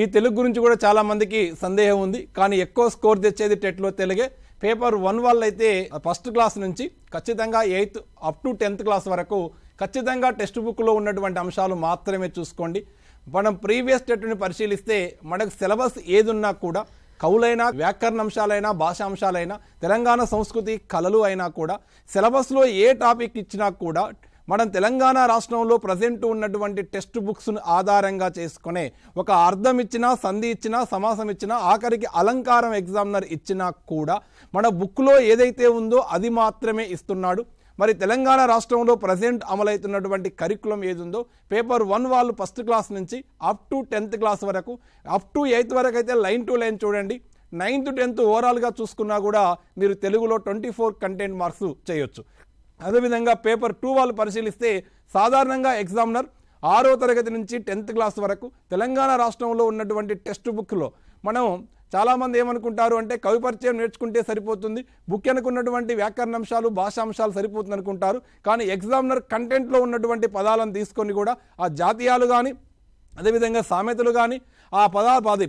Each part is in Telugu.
ఈ తెలుగు గురించి కూడా చాలా మందికి సందేహం ఉంది. కానీ ఎక్కువ స్కోర్ తెచ్చేది టెట్లో తెలుగే. పేపర్ 1 వాళ్ళు అయితే ఫస్ట్ క్లాస్ నుంచి ఖచ్చితంగా 8th up to 10th class వరకు ఖచ్చితంగా టెక్స్ట్ బుక్లో ఉన్నటువంటి అంశాలు మాత్రమే చూసుకోండి. మనం ప్రీవియస్ టెట్ని పరిశీలిస్తే మనకు సిలబస్ ఏదున్నా కూడా కవులైనా, వ్యాకరణ అంశాలైనా, భాషాంశాలైనా, తెలంగాణ సంస్కృతి కళలు అయినా కూడా సిలబస్లో ఏ టాపిక్ ఇచ్చినా కూడా మనం తెలంగాణ రాష్ట్రంలో ప్రజెంట్ ఉన్నటువంటి టెక్స్ట్ బుక్స్ను ఆధారంగా చేసుకునే ఒక అర్థం ఇచ్చినా, సంధి ఇచ్చినా, సమాసం ఇచ్చినా, ఆఖరికి అలంకారం ఎగ్జామినర్ ఇచ్చినా కూడా మన బుక్లో ఏదైతే ఉందో అది మాత్రమే ఇస్తున్నాడు. మరి తెలంగాణ రాష్ట్రంలో ప్రజెంట్ అమలవుతున్నటువంటి కరికులం ఏది ఉందో పేపర్ 1 వాళ్ళు ఫస్ట్ క్లాస్ నుంచి అప్ టు 10th క్లాస్ వరకు, అప్ టు 8th వరకు అయితే లైన్ టు లైన్ చూడండి. 9th 10th ఓవరాల్గా చూసుకున్నా కూడా మీరు తెలుగులో 24 కంటెంట్ మార్క్స్ చేయొచ్చు. అదేవిధంగా పేపర్ 2 వాళ్ళు పరిశీలిస్తే సాధారణంగా ఎగ్జామినర్ 6వ తరగతి నుంచి 10th క్లాస్ వరకు తెలంగాణ రాష్ట్రంలో ఉన్నటువంటి టెక్స్ట్ బుక్లో మనం చాలామంది ఏమనుకుంటారు అంటే కవి పరిచయం నేర్చుకుంటే సరిపోతుంది, బుక్ అనుకున్నటువంటి వ్యాకరణ అంశాలు, భాషాంశాలు సరిపోతుంది అనుకుంటారు. కానీ ఎగ్జామినర్ కంటెంట్లో ఉన్నటువంటి పదాలను తీసుకొని కూడా ఆ జాతీయాలు కానీ, అదేవిధంగా సామెతలు కానీ, ఆ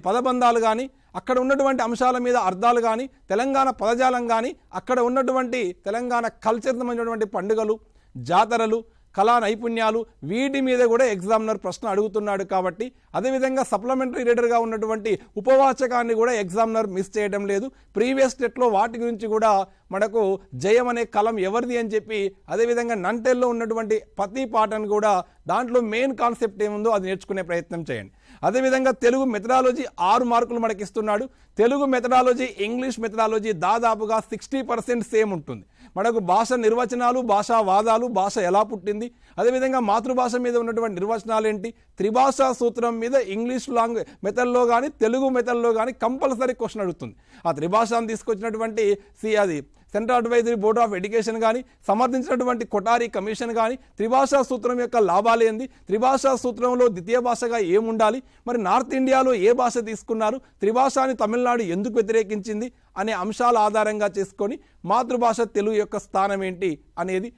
పదబంధాలు కానీ, అక్కడ ఉన్నటువంటి అంశాల మీద అర్థాలు కానీ, తెలంగాణ పదజాలం కానీ, అక్కడ ఉన్నటువంటి తెలంగాణ కల్చర్ సంబంధించినటువంటి పండుగలు, జాతరలు, కళా నైపుణ్యాలు, వీటి మీద కూడా ఎగ్జామినర్ ప్రశ్న అడుగుతున్నాడు. కాబట్టి అదేవిధంగా సప్లిమెంటరీ రీడర్గా ఉన్నటువంటి ఉపవాచకాన్ని కూడా ఎగ్జామినర్ మిస్ చేయడం లేదు. ప్రీవియస్ టెట్లో వాటి గురించి కూడా మనకు జయం అనే కలం ఎవరిది అని చెప్పి, అదేవిధంగా నంటెల్లో ఉన్నటువంటి ప్రతి పాటను కూడా దాంట్లో మెయిన్ కాన్సెప్ట్ ఏముందో అది నేర్చుకునే ప్రయత్నం చేయండి. అదేవిధంగా తెలుగు మెథడాలజీ 6 మార్కులు మనకి ఇస్తున్నాడు. తెలుగు మెథడాలజీ, ఇంగ్లీష్ మెథడాలజీ దాదాపుగా 60% సేమ్ ఉంటుంది. మనకు భాష నిర్వచనాలు, భాషా వాదాలు, భాష ఎలా పుట్టింది, అదేవిధంగా మాతృభాష మీద ఉన్నటువంటి నిర్వచనాలు ఏంటి, త్రిభాషా సూత్రం మీద ఇంగ్లీష్ మెథడ్లో కానీ తెలుగు మెథడ్లో కానీ కంపల్సరీ క్వశ్చన్ అడుగుతుంది. ఆ త్రిభాషను తీసుకొచ్చినటువంటి అది central advisory board of education కానీ, సమర్థించినటువంటి కొటారి కమిషన్ కానీ, త్రిభాషా సూత్రం యొక్క లాభాలు ఏంది, త్రిభాషా సూత్రంలో ద్వితీయ భాషగా ఏముండాలి, మరి నార్త్ ఇండియాలో ఏ భాష తీసుకున్నారు, త్రిభాషని తమిళనాడు ఎందుకు వ్యతిరేకించింది అనే అంశాల ఆధారంగా చేసుకొని మాతృభాష తెలుగు యొక్క స్థానం ఏంటి అనేది